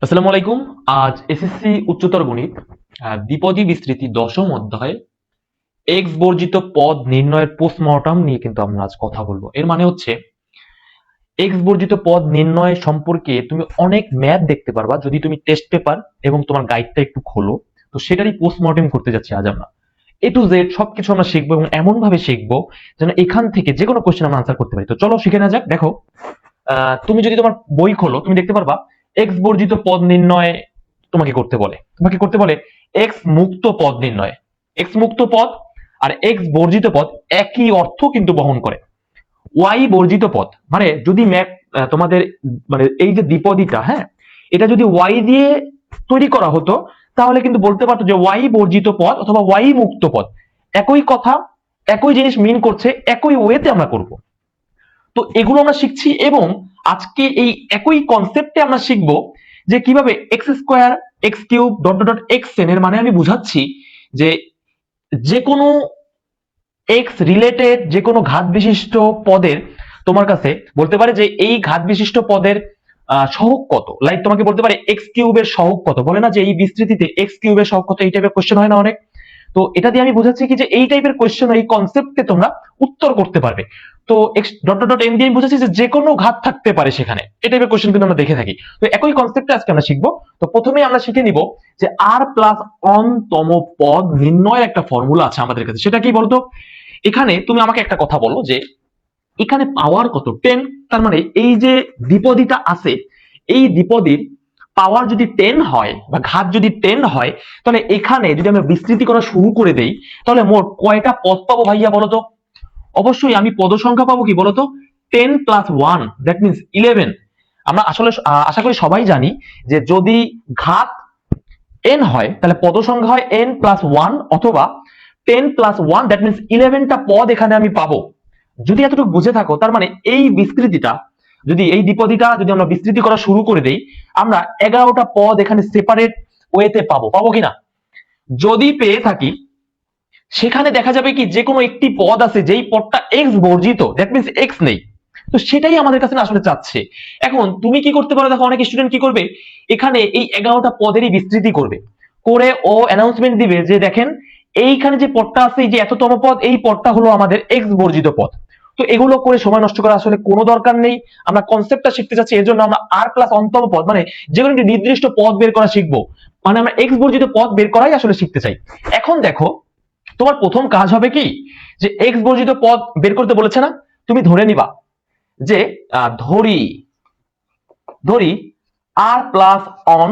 আসসালামু আলাইকুম। আজ এসএসসি উচ্চতর গণিত দ্বিপদী বিস্তৃতি দশম অধ্যায়ে এক্স বর্জিত পদ নির্ণয়ের পোস্টমর্টম নিয়ে কিন্তু আমরা আজ কথা বলবো। এর মানে হচ্ছে এক্স বর্জিত পদ নির্ণয় সম্পর্কে তুমি অনেক ম্যাথ দেখতে পারবা যদি তুমি টেস্ট পেপার এবং তোমার গাইডটা একটু খোলো। তো সেটারই পোস্টমর্টম করতে যাচ্ছি আজ আমরা। এ টু জেড সবকিছু আমরা শিখবো এবং এমন ভাবে শিখবো যেন এখান থেকে যে কোনো কোশ্চেন আমরা আনসার করতে পারি। তো চলো শিখে না যাক। দেখো, তুমি যদি তোমার বই খোলো তুমি দেখতে পারবা এক্স বর্জিত পদ নির্ণয় তোমাকে করতে বলে এক্স মুক্ত পদ নির্ণয়। এক্স মুক্ত পদ আর এক্স বর্জিত পদ একই অর্থ কিন্তু বহন করে। ওয়াই বর্জিত পদ মানে যদি তোমাদের মানে এই যে দ্বিপদীটা, হ্যাঁ, এটা যদি ওয়াই দিয়ে তৈরি করা হতো তাহলে কিন্তু বলতে পারতো যে ওয়াই বর্জিত পদ অথবা ওয়াই মুক্ত পদ। একই কথা, একই জিনিস মিন করছে, একই ওয়েতে আমরা করব। তো এগুলো আমরা শিখছি এবং আজকে এই একই কনসেপ্টে আমরা শিখব যে কিভাবে x square x cube dot dot x N এর মানে আমি বুঝাচ্ছি যে যে কোনো এক্স রিলেটেড যে কোনো ঘাত বিশিষ্ট পদের তোমার কাছে বলতে পারে যে এই ঘাত বিশিষ্ট পদের সহগ কত। লাইক তোমাকে বলতে পারে এক্স কিউবের সহগ কত, বলে না যে এই বিস্তৃতিতে এক্স কিউবের সহগ কত, এই টাইপের কোশ্চেন হয় না অনেক। তো এটা দিয়ে আমি বোঝাচ্ছি কি যে এই টাইপের কোশ্চেন এই কনসেপ্টে তোমরা উত্তর করতে পারবে। তো এক্স ডট ডট এম দিয়ে আমি বুঝাচ্ছি যে কোনো ঘাত থাকতে পারে সেখানে, এই টাইপের কোশ্চেন কিন্তু আমরা দেখে থাকি। তো একই কনসেপ্টে আজকে আমরা শিখবো। তো প্রথমেই আমরা শিখে নিব যে আর প্লাস অনতম পদ নির্ণয়ের একটা ফর্মুলা আছে আমাদের কাছে। সেটা কি বলতো? এখানে তুমি আমাকে একটা কথা বলো যে এখানে পাওয়ার কত, 10। তার মানে এই যে দ্বিপদীটা আছে এই দ্বিপদীর পাওয়ার যদি 10 হয় বা ঘাত যদি 10 হয় তাহলে এখানে যদি আমরা বিস্তৃতি করা শুরু করে দেই তাহলে মোট কয়টা পদ পাবো ভাইয়া বলতো? অবশ্যই আমি পদ সংখ্যা পাবো কি বলতো? 10 প্লাস 1, দ্যাট মিনস 11। আমরা আসলে আশা করি সবাই জানি যে যদি ঘাত n হয় তাহলে পদ সংখ্যা হয় n প্লাস 1 অথবা 10 প্লাস 1, দ্যাট মিনস 11টা পদ এখানে আমি পাবো। যদি এতটুকু বুঝে থাকো তার মানে এই বিস্তৃতিটা যদি এই দ্বিপদীটা যদি আমরা বিস্তৃতি করা শুরু করে দেই আমরা 11টা পদ এখানে সেপারেট ওয়েতে পাবো কিনা? যদি পেয়ে থাকি সেখানে দেখা যাবে কি যে কোনো একটি পদ আছে যেই পদটা এক্স বর্জিত, দ্যাট মিনস এক্স নেই। তো সেটাই আমাদের কাছে আসলে চাচ্ছে। এখন তুমি কি করতে পারো? দেখো অনেক স্টুডেন্ট কি করবে, এখানে এই 11টা পদেরই বিস্তৃতি করবে, করে ও অ্যানাউন্সমেন্ট দিবে যে দেখেন এইখানে যে পদটা আছে এই যে এততম পদ, এই পদটা হলো আমাদের এক্স বর্জিত পদ। তো এগুলো করে সময় নষ্ট করা আসলে কোনো দরকার নেই। আমরা কনসেপ্টটা শিখতে চাচ্ছি, এর জন্য আমরা আর প্লাস অন্তম পদ মানে যে কোনো একটি নির্দিষ্ট পদ বের করা শিখবো। মানে আমরা এক্স বর্জিত পদ বের করাই আসলে শিখতে চাই। এখন দেখো তোমার প্রথম কাজ হবে কি যে এক্স বর্জিত পদ বের করতে বলেছে না, তুমি ধরে নিবা যে ধরি ধরি আর প্লাস অন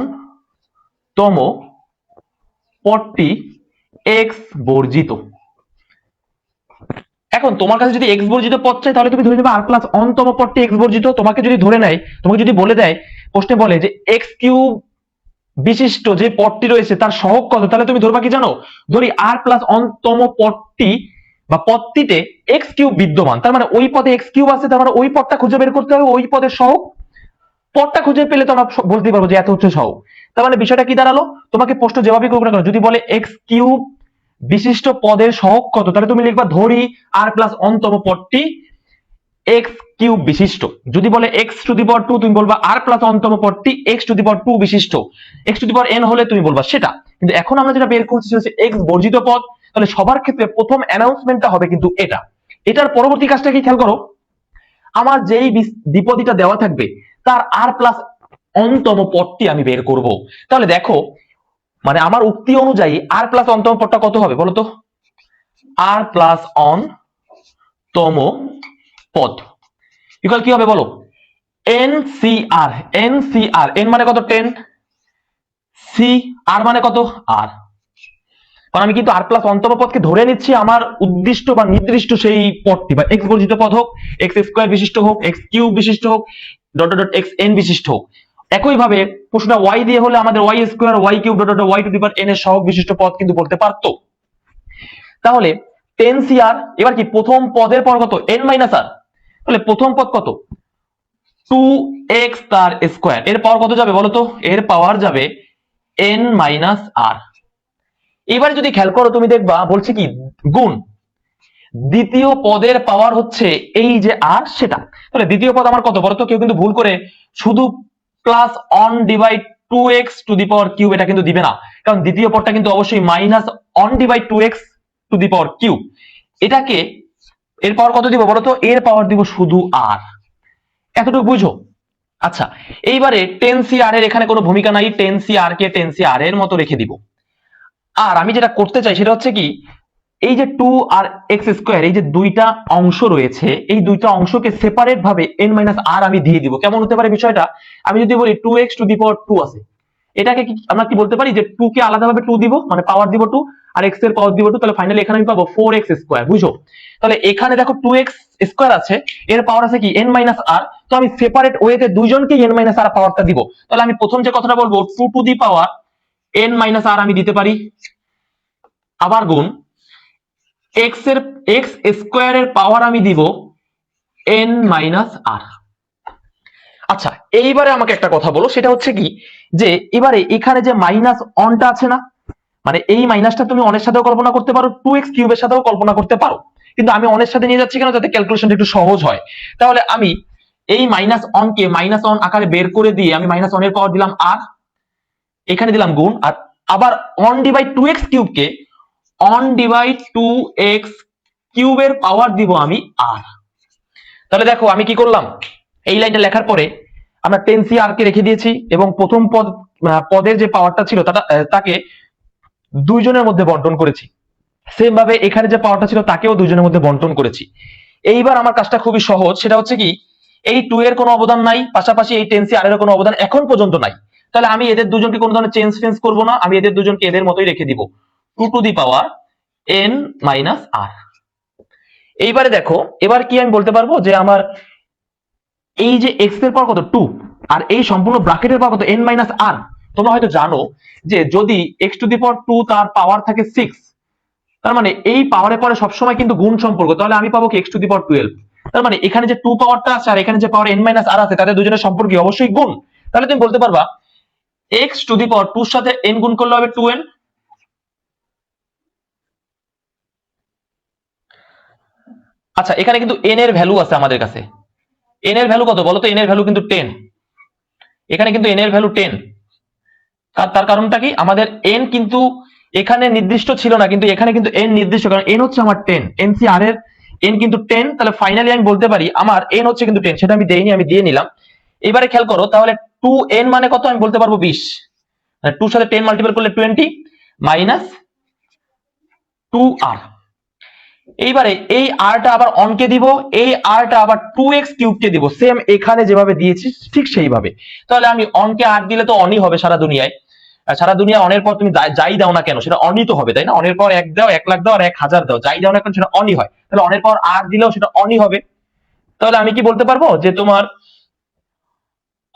তম পদটি এক্স বর্জিত। এখন তোমার কাছে যদি এক্স বর্জিত পদ চাই তাহলে তুমি ধরে নেবে আর প্লাস অনতম পদটি এক্স বর্জিত। তোমাকে যদি ধরে নেয়, তোমাকে যদি বলে দেয় প্রশ্নে বলে যে এক্স কিউব বিশিষ্ট যে পদটি রয়েছে তার সহগ কত, তাহলে তুমি ধরবা কি জানো? ধরি আর প্লাস অনতম পদটি বা পদটিতে এক্স কিউব বিদ্যমান, তার মানে ওই পদে এক্স কিউব আছে, তার মানে ওই পদটা খুঁজে বের করতে হবে, ওই পদের সহগ। পদটা খুঁজে পেলে তো আমরা বলতে পারবো যে এত হচ্ছে সহগ। তার মানে বিষয়টা কি দাঁড়ালো? তোমাকে প্রশ্ন যেভাবে করবো না কেন যদি বলে এক্স কিউব বিশিষ্ট পদের সহগ কত তাহলে তুমি লিখবা ধরি আর প্লাস অনতম পদটি এক্স কিউব বিশিষ্ট। যদি বলে এক্স টু দি পাওয়ার 2 তুমি বলবা আর প্লাস অন্তম পদটি এক্স টু দি পাওয়ার 2 বিশিষ্ট। X two the power n হলে তুমি বলবা সেটা। কিন্তু এখন আমরা যেটা বের করছি হচ্ছে এক্স বর্জিত পদ। তাহলে সবার ক্ষেত্রে প্রথম অ্যানাউন্সমেন্টটা হবে কিন্তু এটা। এটার পরবর্তী কাজটা কি খেয়াল করো, আমার যেই দ্বিপদীটা দেওয়া থাকবে তার আর প্লাস অনতম পদটি আমি বের করব। তাহলে দেখো মানে আমার উক্তি অনুযায়ী আর প্লাস অনতম পদটা কত হবে বলতো? আর প্লাস অন তম পদ ইকুয়াল কি হবে বলো? এনসিআর। এনসিআর, এন মানে কত? 10, সি আর মানে কত? আর। কারণ আমি কিন্তু আর প্লাস অন্তম পদকে ধরে নিচ্ছি আমার উদ্দিষ্ট বা নির্দিষ্ট সেই পদটি, বা এক্স বর্জিত পদ হোক, এক্স স্কোয়ার বিশিষ্ট হোক, এক্স কিউব বিশিষ্ট হোক, ডট ডট এক্স এন বিশিষ্ট হোক। একইভাবে প্রশ্নটা ওয়াই দিয়ে হলে আমাদের Y square Y cube dot dot Y to the power N এর সহগ বিশিষ্ট পদ কিন্তু বলতে পারতো। তাহলে 10 সিআর, এবার কি প্রথম পদের পর কত? এন মাইনাস আর। তাহলে প্রথম পদ কত? 2x তার স্কোয়ার। এর পাওয়ার কত যাবে বলতো? এর পাওয়ার যাবে n মাইনাস আর। এবারে যদি খেয়াল করো তুমি দেখবা বলছে কি গুণ দ্বিতীয় পদের পাওয়ার হচ্ছে এই যে আর সেটা। তাহলে দ্বিতীয় পদ আমার কত বলতো? কেউ কিন্তু ভুল করে শুধু প্লাস অন ডিভাইড 2x⁵ এটা কিন্তু দিবে না, কারণ দ্বিতীয় পদটা কিন্তু অবশ্যই -1/2x⁵ এটাকে এর পাওয়ার কত দিব বলতো? এর পাওয়ার দিব শুধু r। এতটুকু বুঝো? আচ্ছা, এইবারে 10c r এর এখানে কোনো ভূমিকা নাই, 10c r কে 10c r এর মতো রেখে দিব। আর আমি যেটা করতে চাই সেটা হচ্ছে কি, এই যে 2 আর x², এই যে দুইটা অংশ রয়েছে, এই দুইটা অংশকে সেপারেট ভাবে n-r আমি দিয়ে দিব। কেমন হতে পারে বিষয়টা? আমি যদি বলি 2x⁵ আছে, এটাকে কি আমরা কি বলতে পারি যে 2 কে আলাদাভাবে 2 দিব, মানে পাওয়ার দিব 2, আর x এর পাওয়ার দিব 2, তাহলে ফাইনালি এখানে আমি পাবো 4x²। বুঝো? তাহলে এখানে দেখো 2x² আছে, এর পাওয়ার আছে কি n-r, তো আমি সেপারেট ওয়েতে দুইজনকে n-r পাওয়ারটা দিব। তাহলে আমি প্রথম যে কথাটা বলবো 2 n-r আমি দিতে পারি, আবার গুণ x² এর পাওয়ার আমি দিব n-r। আচ্ছা, এইবারে আমাকে একটা কথা বলো, সেটা হচ্ছে কি যে এবারে এখানে যে মাইনাস অনটা আছে না, মানে এই মাইনাসটা তুমি অনের সাথেও কল্পনা করতে পারো, 2x³ এর সাথেও কল্পনা করতে পারো, কিন্তু আমি অনের সাথে নিয়ে যাচ্ছি কেন? যাতে ক্যালকুলেশনটা একটু সহজ হয়। তাহলে আমি এই মাইনাস অনকে মাইনাস অন আকারে বের করে দিয়ে আমি মাইনাস অনের পাওয়ার দিলাম r, এখানে দিলাম গুণ, আর আবার on/2x³ কে on/2x³ এর পাওয়ার দিব আমি r। তাহলে দেখো আমি কি করলাম, এই লাইনটা লেখার পরে আমরা 10c r কে রেখে দিয়েছি এবং প্রথম পদের যে পাওয়ারটা ছিল তাকে দুইজনের মধ্যে বন্টন করেছি। সেম ভাবে এখানে যে পাওয়ারটা ছিল তাকেও দুইজনের মধ্যে বন্টন করেছি। এইবার আমার কাজটা খুবই সহজ, সেটা হচ্ছে কি এই 2 এর কোনো অবদান নাই, পাশাপাশি এই 10c r এর কোনো অবদান এখন পর্যন্ত নাই। তাহলে আমি এদের দুজনকে কোনো ধরনের চেঞ্জ করব না, আমি এদের দুজনকে এদের মতোই রেখে দিব, 2n-r। এইবারে দেখো, এবার কি আমি বলতে পারবো যে আমার এই যে x এর পাওয়ার কত 2, আর এই সম্পূর্ণ ব্র্যাকেটের পাওয়ার কত n-r। তোমরা হয়তো জানো যে যদি x⁵2 তার পাওয়ার থাকে 6, তার মানে এই পাওয়ারের পরে সবসময় কিন্তু গুণ সম্পর্ক, তাহলে আমি পাবো কি x⁵12। তার মানে এখানে যে 2 পাওয়ারটা আছে আর এখানে যে পাওয়ার n-r আছে, তাদের দুজনের সম্পর্ক অবশ্যই গুণ। তাহলে তুমি বলতে পারবা x⁵2 এর সাথে n গুণ করলে হবে 2n। আচ্ছা, এখানে কিন্তু n এর ভ্যালু আছে আমাদের কাছে, n এর ভ্যালু কত বলতো? n এর ভ্যালু কিন্তু 10, এখানে কিন্তু n এর ভ্যালু 10। তার কারণটা কি, আমাদের n কিন্তু এখানে নির্দিষ্ট ছিল না, কিন্তু এখানে কিন্তু n নির্দিষ্ট, কারণ n হচ্ছে আমার 10, NCR এর n কিন্তু 10। তাহলে ফাইনালি আমি বলতে পারি আমার n হচ্ছে কিন্তু 10, সেটা আমি দেইনি, আমি দিয়ে নিলাম। এবারে খেয়াল করো, তাহলে 2n মানে কত আমি বলতে পারবো 20, মানে 2 সাথে 10 মাল্টিপ্লাই করলে 20 মাইনাস 2r। এইবারে এই rটা আবার অনকে দিব, এই rটা আবার 2x³ কে দিব, সেম এখানে যেভাবে দিয়েছি ঠিক সেইভাবে। তাহলে আমি অনকে r দিলে তো অনই হবে সারা দুনিয়ায়, সারা দুনিয়া অনের পর তুমি যাই দাও না কেন সেটা অনই তো হবে, তাই না? অনের পর 1 দাও, 1 লাখ দাও, আর 1000 দাও, যাই দাও না কেন সেটা অনই হয়, তাহলে অনের পর r দিলেও সেটা অনই হবে। তাহলে আমি কি বলতে পারবো যে তোমার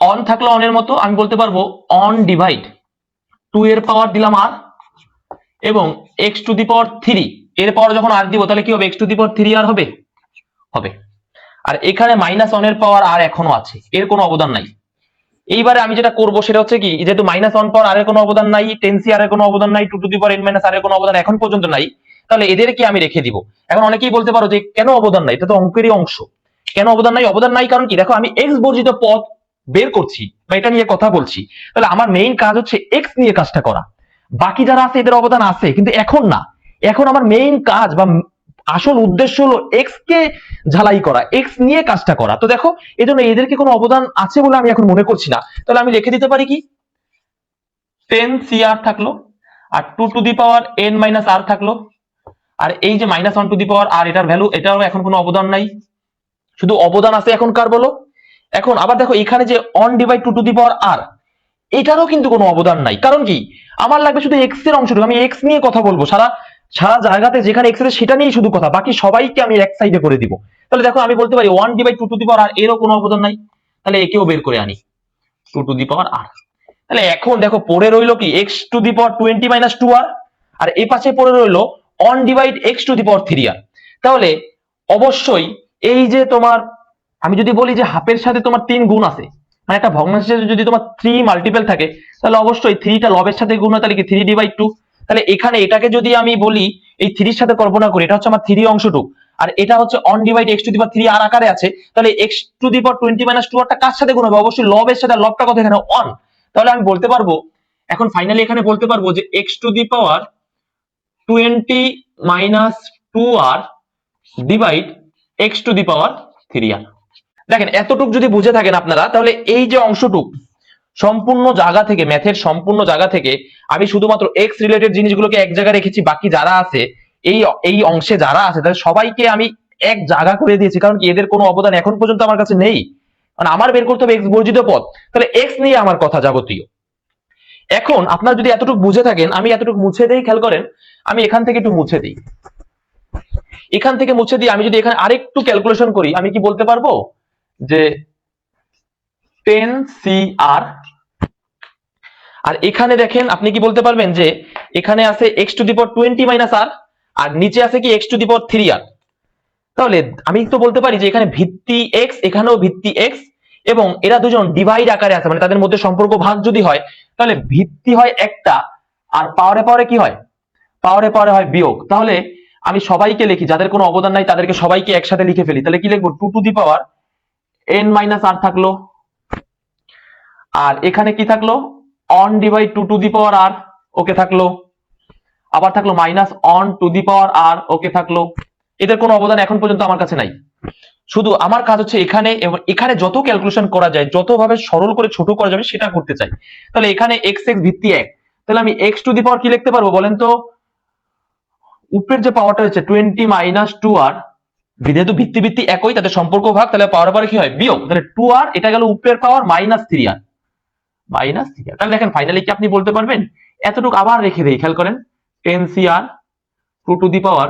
অন থাকলো অনের মতো, আমি বলতে পারবো on/2 এর পাওয়ার দিলাম r, এবং x⁵3 এর পাওয়ার যখন r দিব তাহলে কি হবে, x⁵3r হবে। আর এখানে মাইনাস অনের পাওয়ার r এখনো আছে, এর কোনো অবদান নাই। এইবারে আমি যেটা করব সেটা হচ্ছে কি, যেহেতু -1 পাওয়ার r এর কোনো অবদান নাই, 10c r এর কোনো অবদান নাই, 2n-r এর কোনো অবদান এখন পর্যন্ত নাই, তাহলে এদেরকে আমি রেখে দিব। এখন অনেকেই বলতে পারো যে কেন অবদান নাই, এটা তো অঙ্কেরই অংশ, কেন অবদান নাই? অবদান নাই কারণ কি, দেখো আমি x বর্জিত পদ বের করছি বা এটা নিয়ে কথা বলছি, তাহলে আমার মেইন কাজ হচ্ছে x নিয়ে কাজটা করা। বাকি যারা আছে এদের অবদান আছে, কিন্তু এখন না, এখন আমার মেইন কাজ বা আসল উদ্দেশ্য হলো x কে ঝালাই করা, x নিয়ে কাজটা করা। তো দেখো, এজন্য এদেরকে কোনো অবদান আছে বলে আমি এখন মনে করছি না। তাহলে আমি লিখে দিতে পারি কি, 10cr থাকলো, আর 2n-r থাকলো, আর এই যে -1 এটার ভ্যালু, এটারও এখন কোনো অবদান নাই, শুধু অবদান আছে এখন কার বলো? এখন আবার দেখো এখানে যে on/2r, এটারও কিন্তু কোনো অবদান নাই। কারণ কি, আমার লাগবে শুধু x এর অংশটুকু, আমি x নিয়ে কথা বলবো, সারা জায়গাতে যেখানে x আছে সেটা নিয়ে শুধু কথা, বাকি সবাইকে আমি এক সাইডে করে দিব। তাহলে দেখো আমি বলতে পারি 1/2r, এরও কোনো অবদান নাই, তাহলে একেও বের করে আনি 2r। তাহলে এখন দেখো পড়ে রইলো কি x⁻20 - 2r, আর এই পাশে পড়ে রইলো on/x⁻3r। তাহলে অবশ্যই এই যে তোমার, আমি যদি বলি যে হাফের সাথে তোমার 3 গুণ আছে, মানে একটা ভগ্নাংশের যদি তোমার 3 মাল্টিপল থাকে, তাহলে অবশ্যই 3টা লবের সাথে গুণ হয়, তাহলে কি 3d/2। তাহলে এখানে এটাকে যদি আমি বলি এই 3 এর সাথে কল্পনা করি, এটা হচ্ছে আমার 3 অংশটুক, আর এটা হচ্ছে on/x⁻3r আকারে আছে, তাহলে x⁻20 - 2r কার সাথে গুণ হবে? অবশ্যই লবের সাথে, লবটা কত এখানে 1, তাহলে আমি বলতে পারবো, এখন ফাইনালি এখানে বলতে পারবো যে x two the power 20 minus 2r divide x two the power 3r। দেখেন এতটুক যদি বুঝে থাকেন আপনারা, তাহলে এই যে অংশটুক সম্পূর্ণ জায়গা থেকে, ম্যাথের সম্পূর্ণ জায়গা থেকে আমি শুধুমাত্র এক্স রিলেটেড জিনিসগুলোকে এক জায়গায় রেখেছি, বাকি যারা আছে এই এই অংশে যারা আছে তাদের সবাইকে আমি এক জায়গা করে দিয়েছি। কারণ কি, এদের কোনো অবদান এখন পর্যন্ত আমার কাছে নেই, কারণ আমার বের করতে হবে এক্স বর্জিত পদ। তাহলে এক্স নিয়ে আমার কথা যাবতীয়। এখন আপনারা যদি এতটুকু বুঝে থাকেন, আমি এতটুকু মুছে দেই, খেয়াল করেন আমি এখান থেকে একটু মুছে দিই, এখান থেকে মুছে দিই। আমি যদি এখানে আরেকটু ক্যালকুলেশন করি, আমি কি বলতে পারবো যে 10cr, আর এখানে দেখেন আপনি কি বলতে পারবেন যে এখানে আছে x to the power 20 minus r, আর নিচে আছে কি x to the power 3r। তাহলে আমি তো বলতে পারি যে এখানে ভিত্তি x, এখানেও ভিত্তি x, এবং এরা দুজন ডিভাইড আকারে আছে, মানে তাদের মধ্যে সম্পর্ক ভাগ যদি হয় তাহলে ভিত্তি হয় একটা, আর পাওয়ারে পাওয়ারে কি হয়, পাওয়ারে পাওয়ারে হয় বিয়োগ। তাহলে আমি সবাইকে লিখি, যাদের কোনো অবদান নাই তাদেরকে সবাইকে একসাথে লিখে ফেলি। তাহলে কি লিখবো, 2 to the power n minus r থাকলো, আর এখানে কি থাকলো, on divide 2 to the power r, ওকে থাকলো, আবার থাকলো minus on two the power r, ওকে থাকলো। এদের কোনো অবদান এখন পর্যন্ত আমার কাছে নাই। শুধু আমার কাজ হচ্ছে এখানে এবং এখানে যত ক্যালকুলেশন করা যায়, যতভাবে সরল করে ছোট করা যাবে সেটা করতে চাই। তাহলে এখানে এক্স এক্স ভিত্তি 1, তাহলে আমি এক্স টু দি পাওয়ার কি লিখতে পারবো বলেন তো, উপরের যে পাওয়ারটা হচ্ছে 20 মাইনাস 2r, যেহেতু ভিত্তি ভিত্তি একই তাদের সম্পর্ক ভাগ, তাহলে পাওয়ার পরে কি হয় বিয়োগ, তাহলে 2r, এটা গেল উপরের power minus 3r, minus 3r। তাহলে দেখেন ফাইনালি কি আপনি বলতে পারবেন, এতটুকু আবার রেখে দেই, খেয়াল করেন 10cr 2 টু দি পাওয়ার।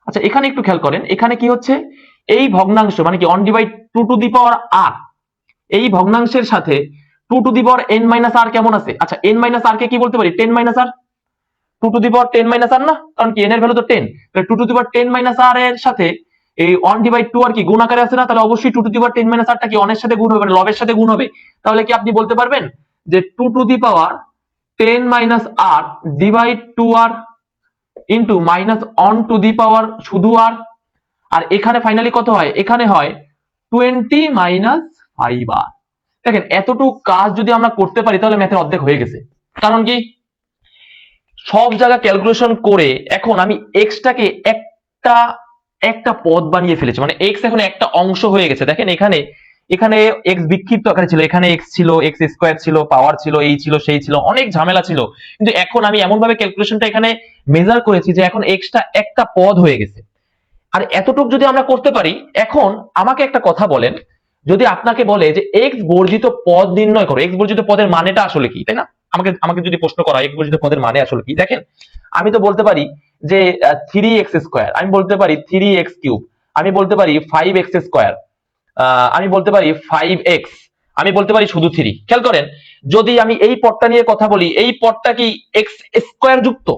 আচ্ছা এখানে একটু খেয়াল করেন, এখানে কি হচ্ছে, এই ভগ্নাংশ মানে কি on divide 2 to the power r, এই ভগ্নাংশের সাথে 2 to the power n minus r কেমন আছে। আচ্ছা n মাইনাস r কে কি বলতে পারি, 10 minus r, 2 to the power 10 minus r না, কারণ কি n এর ভ্যালু তো 10, তাহলে 2 to the power 10 minus r এর সাথে এই 1 ডিভাইড 2 আর কি গুণ আকারে আছে না, তাহলে অবশ্যই 2 to the power 10 minus r টা কি অনের সাথে গুণ হবে, লবের সাথে গুণ হবে। তাহলে কি আপনি বলতে পারবেন যে 2 to the power 10 minus r divide 2r into minus 1 to the power শুধু r, আর এখানে ফাইনালি কত হয়, এখানে হয় 20 মাইনাস 5r। দেখেন এতটুকু কাজ যদি আমরা করতে পারি তাহলে ম্যাথের অর্ধেক হয়ে গেছে। কারণ কি, সব জায়গা ক্যালকুলেশন করে এখন আমি এক্সটাকে একটা একটা পদ বানিয়ে ফেলেছি, মানে এক্স এখন একটা অংশ হয়ে গেছে। দেখেন এখানে এখানে এক্স বিক্ষিপ্ত আকারে ছিল, এখানে এক্স ছিল, এক্স স্কোয়ার ছিল, পাওয়ার ছিল, এই ছিল সেই ছিল, অনেক ঝামেলা ছিল। কিন্তু এখন আমি এমন ভাবে ক্যালকুলেশনটা এখানে মেজার করেছি যে এখন এক্সটা একটা পদ হয়ে গেছে। আর এতটুক যদি আমরা করতে পারি, এখন আমাকে একটা কথা বলেন, যদি আপনাকে বলে যে এক্স বর্জিত পদ নির্ণয় করো, এক্স বর্জিত পদের মানেটা আসলে কি, তাই না? আমাকে আমাকে যদি প্রশ্ন করা এক্স বর্জিত পদের মানে আসলে কি, দেখেন আমি তো বলতে পারি যে 3x স্কোয়ার, আমি বলতে পারি 3x কিউব, আমি বলতে পারি 5x স্কোয়ার, আমি বলতে পারি 5x, আমি বলতে পারি শুধু 3। খেয়াল করেন যদি আমি এই পদটা নিয়ে কথা বলি, এই পদটা কি এক্স স্কোয়ার যুক্ত,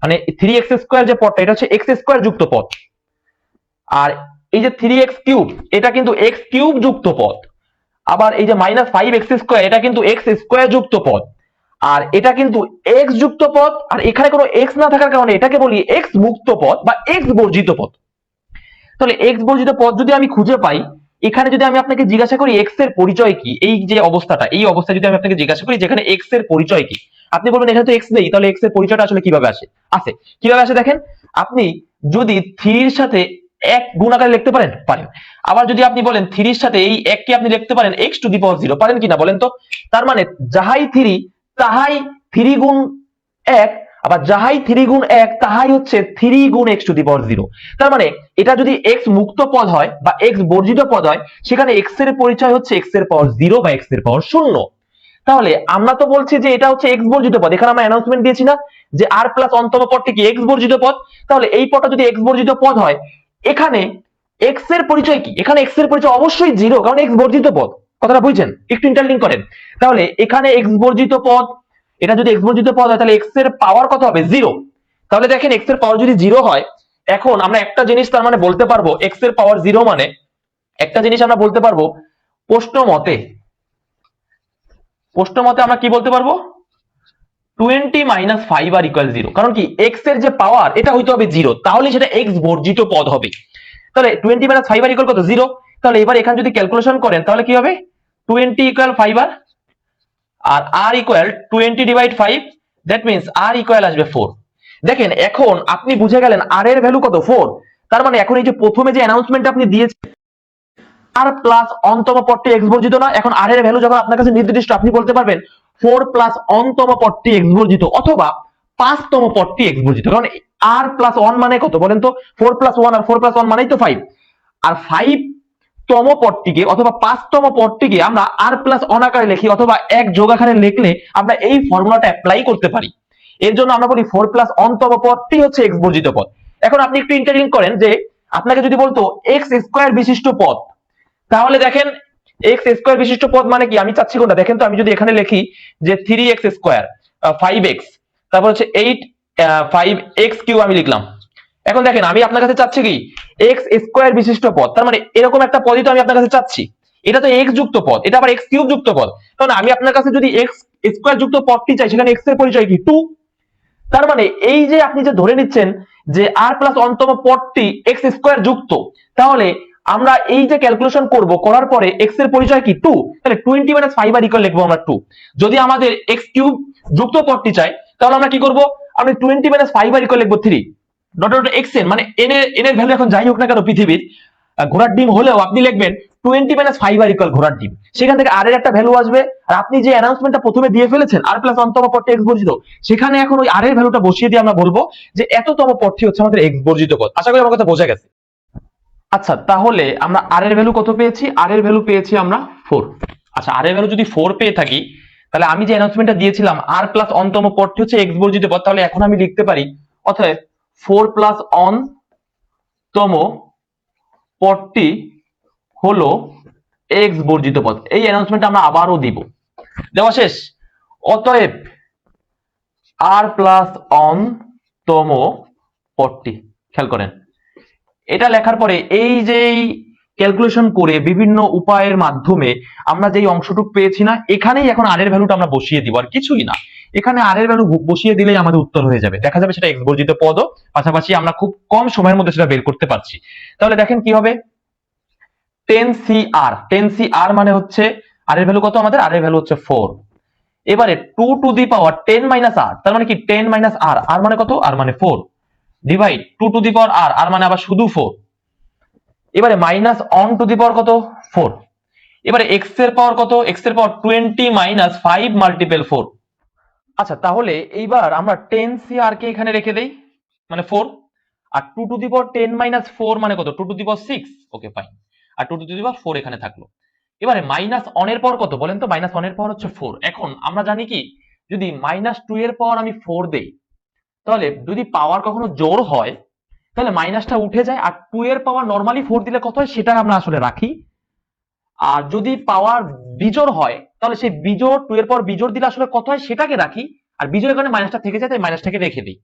মানে 3x স্কোয়ার যে পদটা, এটা হচ্ছে এক্স স্কোয়ার যুক্ত পদ। আর এই যে 3x কিউব, এটা কিন্তু x কিউব যুক্ত পদ। আবার এই যে মাইনাস 5x স্কোয়ার, এটা কিন্তু x স্কোয়ার যুক্ত পদ। আর এটা কিন্তু x যুক্ত পদ, আর এখানে কোনো x না থাকার কারণে এটাকে বলি x মুক্ত পদ বা x বর্জিত পদ। তাহলে x বর্জিত পদ যদি আমি খুঁজে পাই, এখানে যদি আমি আপনাকে জিজ্ঞাসা করি x এর পরিচয় কি, এই যে অবস্থাটা, এই অবস্থায় যদি আমি আপনাকে জিজ্ঞাসা করি যেখানে x এর পরিচয় কি, আপনি বলবেন এখানে তো x নেই, তাহলে x এর পরিচয়টা আসলে কিভাবে আসে, কিভাবে আসে দেখেন, আপনি যদি 3 এর সাথে 1 গুণ আকারে লিখতে পারেন, পারেন। আবার যদি আপনি বলেন 3 এর সাথে এই 1 কে আপনি লিখতে পারেন x টু দি পাওয়ার 0, পারেন কিনা বলেন তো? তার মানে যাহাই 3 তাহাই 3 গুণ 1, আবার যাহাই 3 গুণ 1 তাহাই হচ্ছে 3 গুণ x টু দি পাওয়ার 0। তার মানে এটা যদি x মুক্ত পদ হয় বা x বর্জিত পদ হয়, সেখানে x এর পরিচয় হচ্ছে x এর পাওয়ার 0 বা x এর পাওয়ার 0। তাহলে আমরা তো বলছি যে এটা হচ্ছে x বর্জিত পদ, এখানে আমরা অ্যানাউন্সমেন্ট দিয়েছি না যে r প্লাস অন্তম পদটি কি x বর্জিত পদ। তাহলে এই পদটা যদি x বর্জিত পদ হয়, এখানে x এর পরিচয় কি, এখানে x এর পরিচয় অবশ্যই 0, কারণ x বর্জিত পদ। কথাটা বুঝছেন? একটু ইন্টারলিঙ্ক করেন। তাহলে এখানে x বর্জিত পদ, এটা যদি x বর্জিত পদ হয় তাহলে x এর পাওয়ার কত হবে, 0। তাহলে দেখেন x এর পাওয়ার যদি 0 হয়, এখন আমরা একটা জিনিস তার মানে বলতে পারবো, x এর পাওয়ার 0 মানে একটা জিনিস আমরা বলতে পারবো প্রশ্ন মতে আমরা কি বলতে পারবো, 20 মাইনাস 5r ইকুয়াল 0। কারণ কি, x এর যে পাওয়ার এটা হইতে হবে 0, তাহলে সেটা x বর্জিত পদ হবে। তাহলে 20 মাইনাস 5r ইকুয়াল কত, 0। তাহলে এবার এখানে যদি ক্যালকুলেশন করেন তাহলে কি হবে, 20 ইকুয়াল 5r, আর r equal 20 divide 5, that means r equal আসবে 4। দেখেন এখন আপনি বুঝে গেলেন r এর ভ্যালু কত 4। তার মানে এখন এই যে প্রথমে যে অ্যানাউন্সমেন্ট আপনি দিয়েছেন r প্লাস অনতম পদটি x বর্জিত না, এখন r এর ভ্যালু যখন আপনার কাছে নির্দিষ্ট আপনি বলতে পারবেন 4 প্লাস অনতম পদটি x বর্জিত অথবা 5তম পদটি x বর্জিত। কারণ r প্লাস 1 মানে কত বলেন তো? 4 প্লাস 1 আর 4 প্লাস 1 মানেই তো 5। আর 5তম পদটিকে অথবা 5তম পদটিকে আমরা r প্লাস 1 আকারে লিখি অথবা এক যোগ আকারে লিখলে আমরা এই ফর্মুলাটা অ্যাপ্লাই করতে পারি। এর জন্য আমরা বলি 4 প্লাস অনতম পদটি হচ্ছে x বর্জিত পদ। এখন আপনি একটু ইন্টারলিঙ্ক করেন যে আপনাকে যদি বলতো x স্কয়ার বিশিষ্ট পদ, তাহলে দেখেন x স্কয়ার বিশিষ্ট পদ মানে কি? আমি চাচ্ছি কোনটা দেখেন তো। আমি যদি এখানে লিখি যে 3x স্কয়ার 5x, তারপর হচ্ছে 8 5x কিউব আমি লিখলাম। এখন দেখেন আমি আপনার কাছে চাচ্ছি কি x স্কয়ার বিশিষ্ট পদ, তার মানে এরকম একটা পদই তো আমি আপনার কাছে চাচ্ছি। এটা তো x যুক্ত পদ, এটা আবার x কিউব যুক্ত পদ। কারণ আমি আপনার কাছে যদি x স্কয়ার যুক্ত পদটি চাই সেখানে x এর পরিচয় কি 2। তার মানে এই যে আপনি যে ধরে নিচ্ছেন যে r প্লাস অনতম পদটি x স্কয়ার যুক্ত, তাহলে আমরা এই যে ক্যালকুলেশন করব করার পরে x এর পরিচয় কি 2, তাহলে 20 - 5 আর ইকুয়াল লিখবো আমরা 2। যদি আমাদের x কিউব যুক্ত পদটি চাই তাহলে আমরা কি করব? আমরা 20 - 5 আর ইকুয়াল লিখবো 3 ডট ডট x এর মানে n এর ভ্যালু এখন যাই হোক না কেন পৃথিবীর ঘোড়ার ডিম হলেও আপনি লিখবেন 20 - 5 আর ইকুয়াল ঘোড়ার ডিম। সেখান থেকে r এর একটা ভ্যালু আসবে আর আপনি যে অ্যানাউন্সমেন্টটা প্রথমে দিয়ে ফেলেছেন r প্লাস অনতম পদটি x বর্জিত, সেখানে এখন ওই r এর ভ্যালুটা বসিয়ে দিয়ে আমরা বলবো যে এততম পদটি হচ্ছে আমাদের x বর্জিত পদ। আশা করি আমার কথা বোঝা গেছে। আচ্ছা তাহলে আমরা r এর ভ্যালু কত পেয়েছি? r এর ভ্যালু পেয়েছি আমরা 4। আচ্ছা r এর ভ্যালু যদি 4 পেয়ে থাকি তাহলে আমি যে অ্যানাউন্সমেন্টটা দিয়েছিলাম r প্লাস অনতম পদটি হচ্ছে x বর্জিত পদ, তাহলে এখন আমি লিখতে পারি অতএব 4 প্লাস অনতম পদটি হলো x বর্জিত পদ। এই অ্যানাউন্সমেন্ট আমরা আবারও দিব। দেওয়া শেষ। অতএব r প্লাস অনতম পদটি, খেয়াল করেন এটা লেখার পরে এই যে ক্যালকুলেশন করে বিভিন্ন উপায়ের মাধ্যমে আমরা যেই অংশটুকু পেয়েছি না, এখানেই এখন r এর ভ্যালুটা আমরা বসিয়ে দিব আর কিছুই না। এখানে r এর ভ্যালু বসিয়ে দিলেই আমাদের উত্তর হয়ে যাবে। দেখা যাবে সেটা x বর্জিত পদও, পাশাপাশি আমরা খুব কম সময়ের মধ্যে সেটা বের করতে পারছি। তাহলে দেখেন কি হবে 10cr 10cr মানে হচ্ছে r এর ভ্যালু কত? আমাদের r এর ভ্যালু হচ্ছে 4। এবারে 2 to the power 10 minus r, তার মানে কি 10 মাইনাস r, r মানে কত? r মানে 4 divide 2 to the power r, r মানে আবার শুধু 4। এবারে মাইনাস অন টু দি পাওয়ার কত? 4। এবারে x এর পাওয়ার কত? x এর পাওয়ার 20 মাইনাস 5 মাল্টিপল 4। আচ্ছা তাহলে এইবার আমরা 10cr কে এখানে রেখে দেই মানে 4, আর 2 টু দি পাওয়ার 10 মাইনাস 4 মানে কত? 2 to the power 6। Okay fine. আর 2 টু দি পাওয়ার 4 এখানে থাকলো। এবারে মাইনাস অন এর পাওয়ার কত বলেন তো? মাইনাস অন এর পাওয়ার হচ্ছে 4। এখন আমরা জানি কি যদি মাইনাস 2 এর পাওয়ার আমি 4 দেই তাহলে যদি পাওয়ার কখনো জোড় হয় তাহলে মাইনাসটা উঠে যায়, আর 2 এর পাওয়ার নরমালি 4 দিলে কত হয় সেটা আমরা আসলে রাখি। আর যদি পাওয়ার বিজোড় হয় তাহলে সেই বিজোড় 2 এর পাওয়ার বিজোড় দিলে আসলে কত হয় সেটাকে রাখি, আর বিজোড়ের কারণে মাইনাসটা থেকে যায় তাই মাইনাসটাকে রেখে দিই।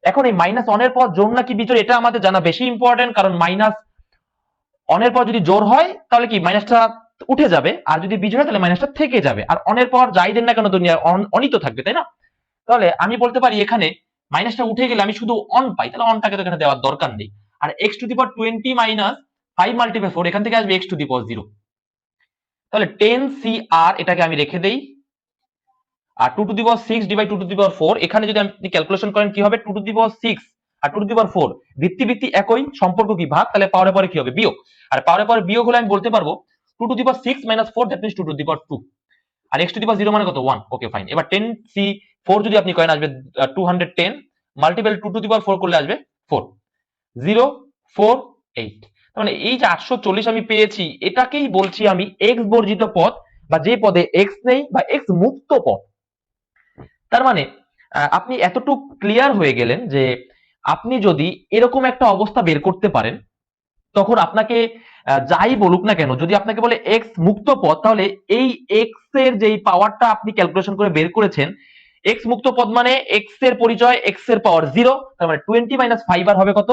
এখন এই মাইনাস অন এর পর জোড় নাকি বিজোড় এটা আমাদের জানা বেশি ইম্পর্টেন্ট, কারণ মাইনাস অন এর পর যদি জোড় হয় তাহলে কি মাইনাসটা উঠে যাবে, আর যদি বিজোড় হয় তাহলে মাইনাসটা থেকে যাবে। আর অন এর পর যাই দেন না কেন দুনিয়া অনই তো থাকবে, তাই না? তাহলে আমি বলতে পারি এখানে মাইনাসটা উঠে গেলে আমি শুধু অন পাই, তাহলে অনটাকে তো এখানে দেওয়ার দরকার নেই। আর x to the power 20 minus 5 multiply 4 এখান থেকে আসবে x টু দি পাওয়ার 0। তাহলে 10cr এটাকে আমি রেখে দেই, আর 2 to the power 6 divide 2 to the power 4 এখানে যদি আপনি ক্যালকুলেশন করেন কি হবে 2 to the power 6 R 2 to the power 4 ভিত্তি ভিত্তি একই, সম্পর্ক কি ভাগ, তাহলে পাওয়ারে পরে কি হবে বিয়োগ, আর পাওয়ারে পরে বিয়োগ হলে আমি বলতে পারবো 2 to the power 6 minus 4 that means 2 to the power 2, আর x টু দি পাওয়ার 0 মানে কত 1। Okay fine. এবার 10c4 যদি আপনি করেন আসবে 210 মাল্টিপল 2 টু দি পাওয়ার 4 করলে আসবে 4 0 4 8। তার মানে এই যে 840 আমি পেয়েছি এটাকেই বলছি আমি x বর্জিত পদ, বা যে পদে x নেই বা x মুক্ত পদ। তার মানে আপনি এতটুকু ক্লিয়ার হয়ে গেলেন যে আপনি যদি এরকম একটা অবস্থা বের করতে পারেন তখন আপনাকে যাই বলুক না কেন, যদি আপনাকে বলে x মুক্ত পদ, তাহলে এই x এর যেই পাওয়ারটা আপনি ক্যালকুলেশন করে বের করেছেন, x মুক্ত পদ মানে x এর পরিচয় x এর পাওয়ার 0, তার মানে 20 মাইনাস 5 আর হবে কত?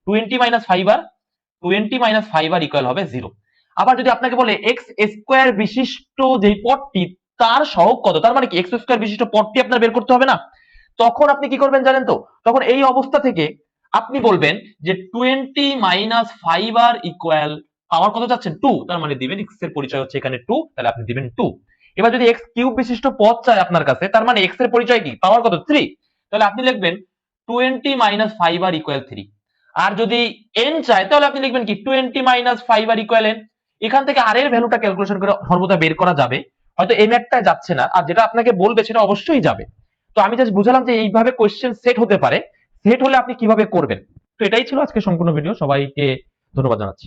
20 মাইনাস 5 আর 20 মাইনাস 5 আর ইকুয়াল হবে 0। আবার যদি আপনাকে বলে x স্কয়ার বিশিষ্ট যেই পদটি তার সহগ কত, তার মানে কি x স্কয়ার বিশিষ্ট পদটি আপনার বের করতে হবে না? তখন আপনি কি করবেন জানেন তো? তখন এই অবস্থা থেকে আপনি বলবেন যে 20 মাইনাস 5 আর ইকুয়াল পাওয়ার কত চাচ্ছেন 2, তার মানে দিবেন x এর পরিচয় হচ্ছে এখানে 2, তাহলে আপনি দিবেন 2। এবার যদি এক্স কিউব বিশিষ্ট পদ চায় আপনার কাছে, তার মানে এক্স এর পরিচয় কি, পাওয়ার কত 3, তাহলে আপনি লিখবেন 20 মাইনাস 5 আর ইকুয়াল 3। আর যদি এন চায় তাহলে আপনি লিখবেন কি 20 মাইনাস 5 আর ইকুয়াল এন। এখান থেকে আর এর ভ্যালুটা ক্যালকুলেশন করে সর্বদা বের করা যাবে, হয়তো এম একটা যাচ্ছে না, আর যেটা আপনাকে বলবে সেটা অবশ্যই যাবে। তো আমি জাস্ট বুঝালাম যে এইভাবে কোশ্চেন সেট হতে পারে, সেট হলে আপনি কিভাবে করবেন। তো এটাই ছিল আজকে সম্পূর্ণ ভিডিও, সবাইকে ধন্যবাদ জানাচ্ছি।